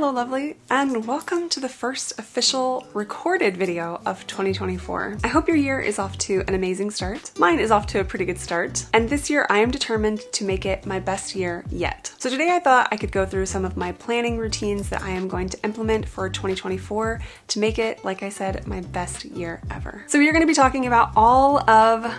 Hello lovely, and welcome to the first official recorded video of 2024. I hope your year is off to an amazing start. Mine is off to a pretty good start, and this year I am determined to make it my best year yet. So today I thought I could go through some of my planning routines that I am going to implement for 2024 to make it, like I said, my best year ever. So we are going to be talking about all of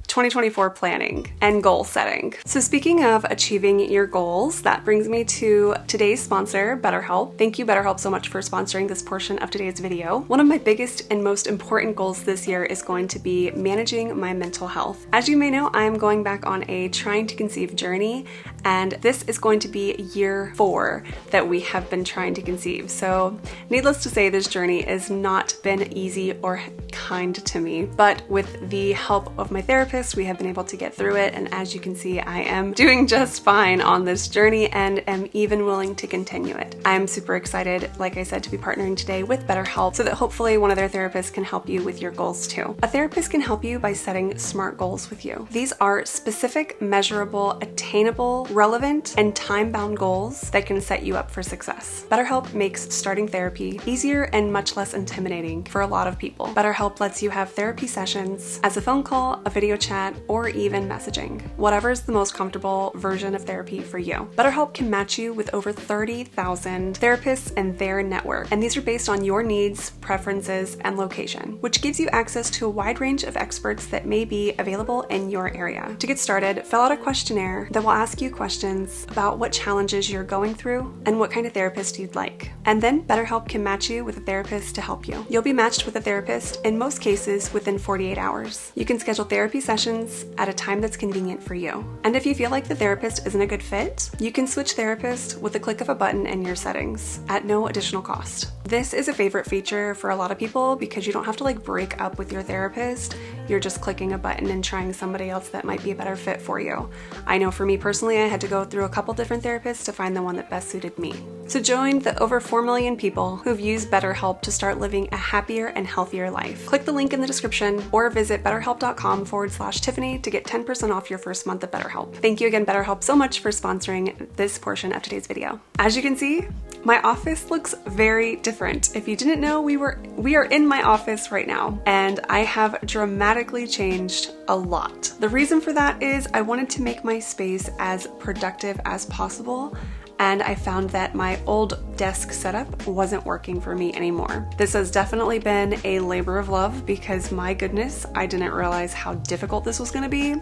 2024 planning and goal setting. So speaking of achieving your goals, that brings me to today's sponsor, BetterHelp. Thank you, BetterHelp, so much for sponsoring this portion of today's video. One of my biggest and most important goals this year is going to be managing my mental health. As you may know, I'm going back on a trying to conceive journey, and this is going to be year 4 that we have been trying to conceive. So needless to say, this journey has not been easy or kind to me, but with the help of my therapist, we have been able to get through it, and as you can see, I am doing just fine on this journey and am even willing to continue it. I am super excited, like I said, to be partnering today with BetterHelp so that hopefully one of their therapists can help you with your goals too. A therapist can help you by setting SMART goals with you. These are specific, measurable, attainable, relevant, and time-bound goals that can set you up for success. BetterHelp makes starting therapy easier and much less intimidating for a lot of people. BetterHelp lets you have therapy sessions as a phone call, a video chat, or even messaging. Whatever is the most comfortable version of therapy for you. BetterHelp can match you with over 30,000 therapists in their network, and these are based on your needs, preferences, and location, which gives you access to a wide range of experts that may be available in your area. To get started, fill out a questionnaire that will ask you questions about what challenges you're going through and what kind of therapist you'd like. And then BetterHelp can match you with a therapist to help you. You'll be matched with a therapist in most cases within 48 hours. You can schedule therapy sessions at a time that's convenient for you. And if you feel like the therapist isn't a good fit, you can switch therapist with a click of a button in your settings at no additional cost. This is a favorite feature for a lot of people because you don't have to break up with your therapist. You're just clicking a button and trying somebody else that might be a better fit for you. I know for me personally, I had to go through a couple different therapists to find the one that best suited me. So join the over 4 million people who've used BetterHelp to start living a happier and healthier life. Click the link in the description or visit betterhelp.com/Tiffanie to get 10% off your first month of BetterHelp. Thank you again, BetterHelp, so much for sponsoring this portion of today's video. As you can see, my office looks very different. If you didn't know, we are in my office right now, and I have dramatically changed a lot. The reason for that is I wanted to make my space as productive as possible, and I found that my old desk setup wasn't working for me anymore. This has definitely been a labor of love because, my goodness, I didn't realize how difficult this was gonna be,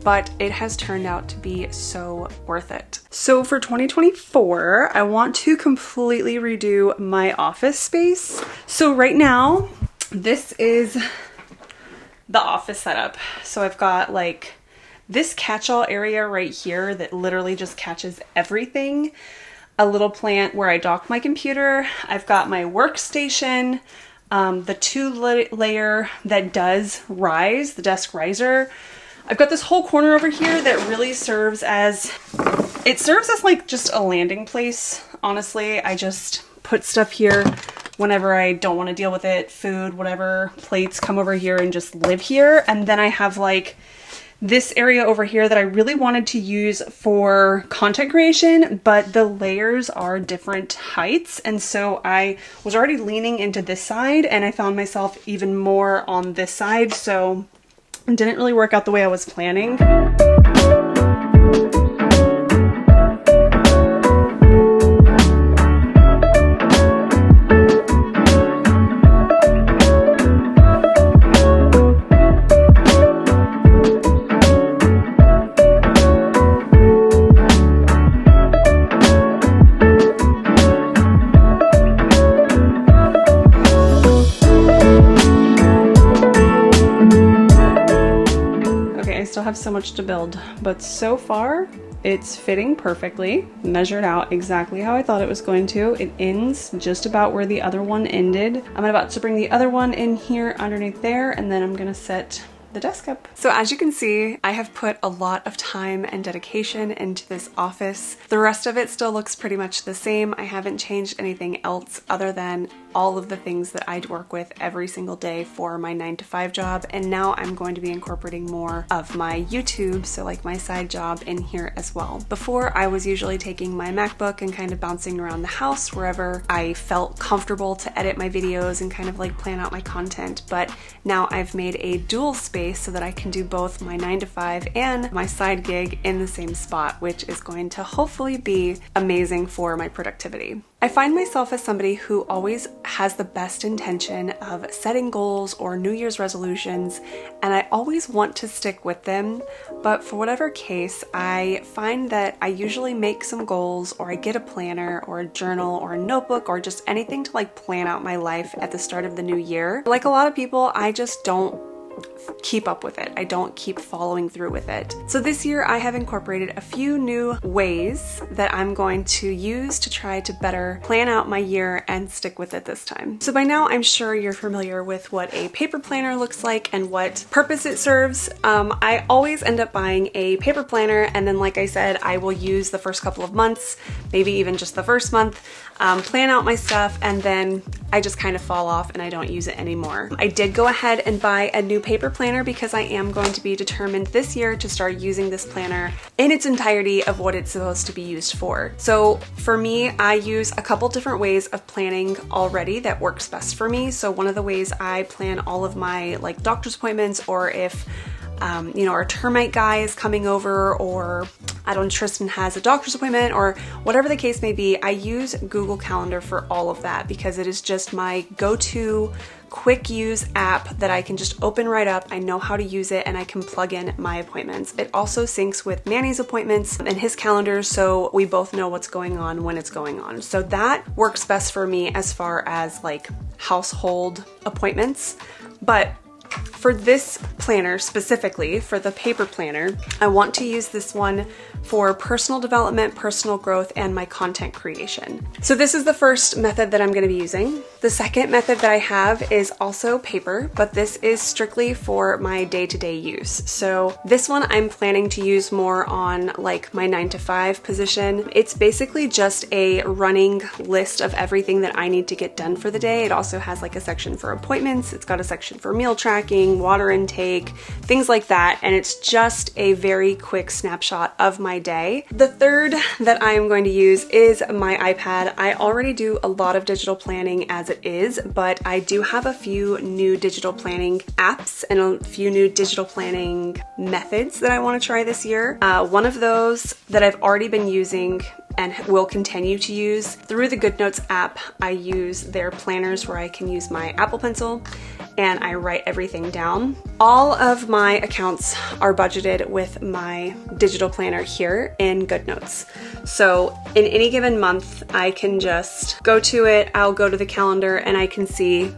but it has turned out to be so worth it. So for 2024, I want to completely redo my office space. So right now, this is the office setup. So I've got this catch-all area right here that literally just catches everything. A little plant where I dock my computer. I've got my workstation, the 2-layer that does rise, the desk riser. I've got this whole corner over here that really serves as just a landing place. Honestly, I just put stuff here whenever I don't want to deal with it, food, whatever, plates, come over here and just live here. And then I have this area over here that I really wanted to use for content creation, but the layers are different heights. And so I was already leaning into this side and I found myself even more on this side. So it didn't really work out the way I was planning. Have so much to build, but so far it's fitting perfectly, measured out exactly how I thought it was going to. It ends just about where the other one ended. I'm about to bring the other one in here underneath there, and then I'm gonna set the desk up. So as you can see, I have put a lot of time and dedication into this office. The rest of it still looks pretty much the same. I haven't changed anything else other than all of the things that I'd work with every single day for my 9-to-5 job. And now I'm going to be incorporating more of my YouTube, so like my side job, in here as well. Before, I was usually taking my MacBook and kind of bouncing around the house wherever I felt comfortable to edit my videos and kind of like plan out my content. But now I've made a dual space so that I can do both my 9-to-5 and my side gig in the same spot, which is going to hopefully be amazing for my productivity. I find myself as somebody who always has the best intention of setting goals or New Year's resolutions, and I always want to stick with them, but for whatever case, I find that I usually make some goals, or I get a planner or a journal or a notebook or just anything to like plan out my life at the start of the new year. Like a lot of people, I just don't keep up with it. I don't keep following through with it. So this year I have incorporated a few new ways that I'm going to use to try to better plan out my year and stick with it this time. So by now I'm sure you're familiar with what a paper planner looks like and what purpose it serves. I always end up buying a paper planner, and then like I said, I will use the first couple of months, maybe even just the first month, plan out my stuff, and then I just kind of fall off and I don't use it anymore. I did go ahead and buy a new paper planner because I am going to be determined this year to start using this planner in its entirety of what it's supposed to be used for. So for me, I use a couple different ways of planning already that works best for me. So one of the ways I plan all of my like doctor's appointments, or if you know, our termite guy is coming over, or I don't know, Tristan has a doctor's appointment, or whatever the case may be, I use Google Calendar for all of that because it is just my go-to quick use app that I can just open right up. I know how to use it and I can plug in my appointments. It also syncs with Manny's appointments and his calendar, so we both know what's going on when it's going on. So that works best for me as far as like household appointments. But for this planner specifically, for the paper planner, I want to use this one for personal development, personal growth, and my content creation. So this is the first method that I'm going to be using. The second method that I have is also paper, but this is strictly for my day-to-day use. So this one I'm planning to use more on like my 9-to-5 position. It's basically just a running list of everything that I need to get done for the day. It also has like a section for appointments. It's got a section for meal tracking, water intake, things like that. And it's just a very quick snapshot of my day. The third that I am going to use is my iPad. I already do a lot of digital planning as it is, but I do have a few new digital planning apps and a few new digital planning methods that I want to try this year. One of those that I've already been using and will continue to use through the GoodNotes app, I use their planners where I can use my Apple Pencil and I write everything down. All of my accounts are budgeted with my digital planner here in GoodNotes. So in any given month, I can just go to it, I'll go to the calendar and I can see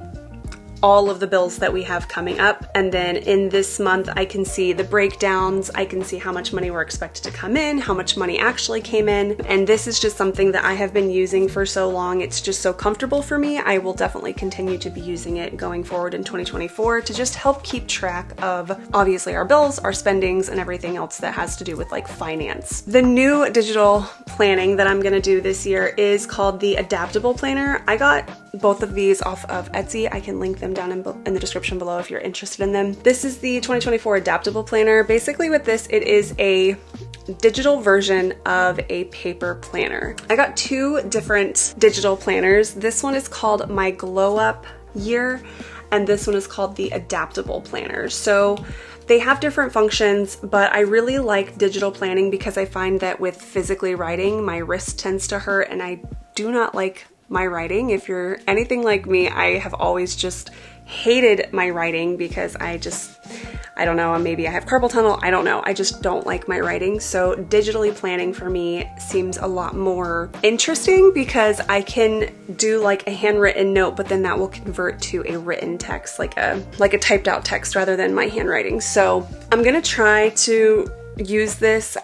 all of the bills that we have coming up. And then in this month, I can see the breakdowns. I can see how much money we're expected to come in, how much money actually came in. And this is just something that I have been using for so long. It's just so comfortable for me. I will definitely continue to be using it going forward in 2024 to just help keep track of obviously our bills, our spendings, and everything else that has to do with like finance. The new digital planning that I'm gonna do this year is called the Adaptable Planner. I got both of these off of Etsy. I can link them down in the description below if you're interested in them. This is the 2024 Adaptable Planner. Basically with this, it is a digital version of a paper planner. I got two different digital planners. This one is called My Glow Up Year, and this one is called the Adaptable Planner. So they have different functions, but I really like digital planning because I find that with physically writing, my wrist tends to hurt and I do not like my writing. If you're anything like me, I have always just hated my writing because I don't know, maybe I have carpal tunnel, I don't know. I just don't like my writing. So digitally planning for me seems a lot more interesting because I can do like a handwritten note, but then that will convert to a written text, like a typed out text rather than my handwriting. So I'm gonna try to use this.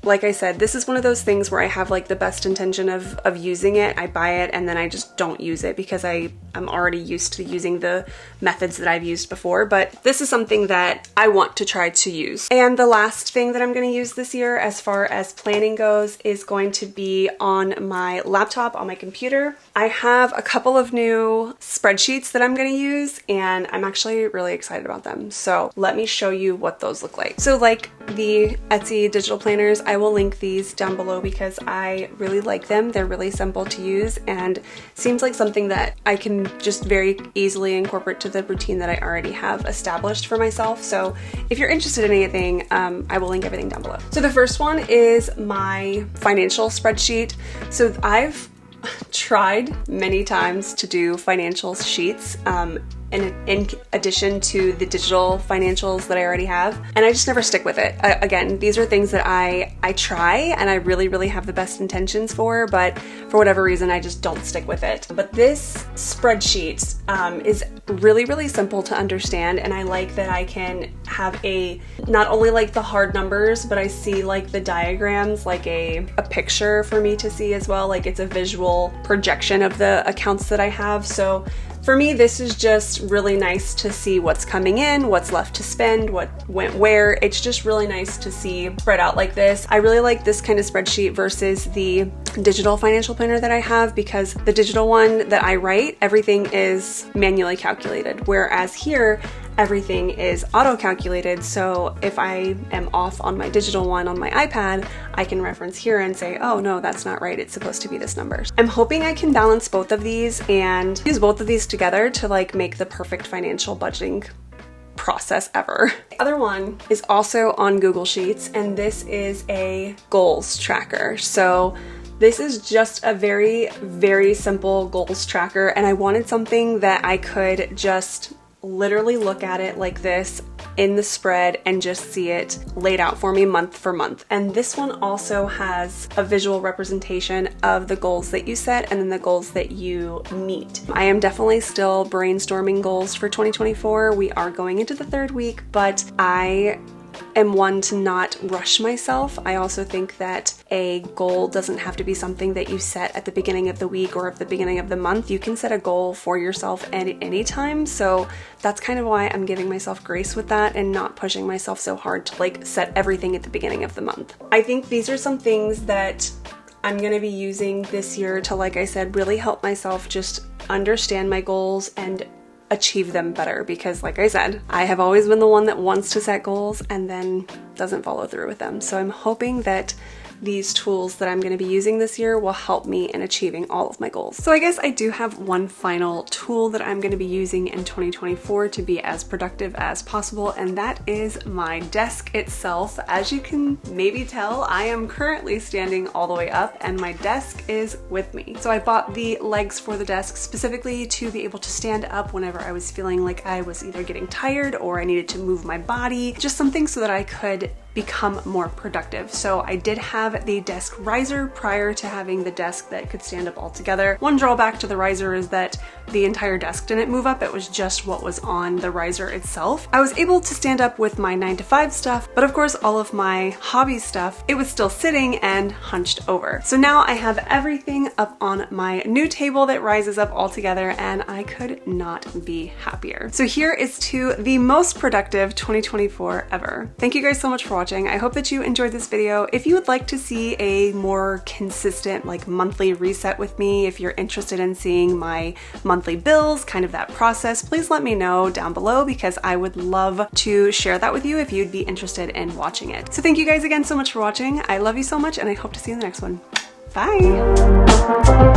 Like I said, this is one of those things where I have like the best intention of using it. I buy it and then I just don't use it because I'm already used to using the methods that I've used before, but this is something that I want to try to use. And the last thing that I'm going to use this year as far as planning goes is going to be on my laptop, on my computer. I have a couple of new spreadsheets that I'm going to use and I'm actually really excited about them. So let me show you what those look like. So like the Etsy digital planners, I will link these down below because I really like them. They're really simple to use and seems like something that I can just very easily incorporate to the routine that I already have established for myself. So if you're interested in anything, I will link everything down below. So the first one is my financial spreadsheet. So I've tried many times to do financial sheets in addition to the digital financials that I already have, and I just never stick with it. Again, these are things that I try and I really have the best intentions for, but for whatever reason I just don't stick with it. But this spreadsheet is really simple to understand, and I like that I can have not only like the hard numbers, but I see like the diagrams, like a picture for me to see as well. Like it's a visual projection of the accounts that I have. So for me, this is just really nice to see what's coming in, what's left to spend, what went where. It's just really nice to see spread out like this. I really like this kind of spreadsheet versus the digital financial planner that I have, because the digital one that I write, everything is manually calculated, whereas here, everything is auto-calculated. So if I am off on my digital one on my iPad, I can reference here and say, oh no, that's not right. It's supposed to be this number. I'm hoping I can balance both of these and use both of these together to like make the perfect financial budgeting process ever. The other one is also on Google Sheets, and this is a goals tracker. So this is just a very simple goals tracker, and I wanted something that I could just literally look at it like this in the spread and just see it laid out for me month for month. And this one also has a visual representation of the goals that you set and then the goals that you meet. I am definitely still brainstorming goals for 2024. We are going into the third week, but I am one to not rush myself. I also think that a goal doesn't have to be something that you set at the beginning of the week or at the beginning of the month. You can set a goal for yourself at any time. So that's kind of why I'm giving myself grace with that and not pushing myself so hard to like set everything at the beginning of the month. I think these are some things that I'm going to be using this year to, like I said, really help myself just understand my goals and achieve them better, because like I said, I have always been the one that wants to set goals and then doesn't follow through with them. So I'm hoping that these tools that I'm going to be using this year will help me in achieving all of my goals. So I guess I do have one final tool that I'm going to be using in 2024 to be as productive as possible, and that is my desk itself. As you can maybe tell, I am currently standing all the way up and my desk is with me. So I bought the legs for the desk specifically to be able to stand up whenever I was feeling like I was either getting tired or I needed to move my body, just something so that I could become more productive. So I did have the desk riser prior to having the desk that could stand up all together. One drawback to the riser is that the entire desk didn't move up, it was just what was on the riser itself. I was able to stand up with my 9-to-5 stuff, but of course all of my hobby stuff, it was still sitting and hunched over. So now I have everything up on my new table that rises up all together, and I could not be happier. So here is to the most productive 2024 ever. Thank you guys so much for watching. I hope that you enjoyed this video. If you would like to see a more consistent like monthly reset with me, if you're interested in seeing my monthly bills, kind of that process, please let me know down below, because I would love to share that with you if you'd be interested in watching it. So thank you guys again so much for watching. I love you so much and I hope to see you in the next one. Bye!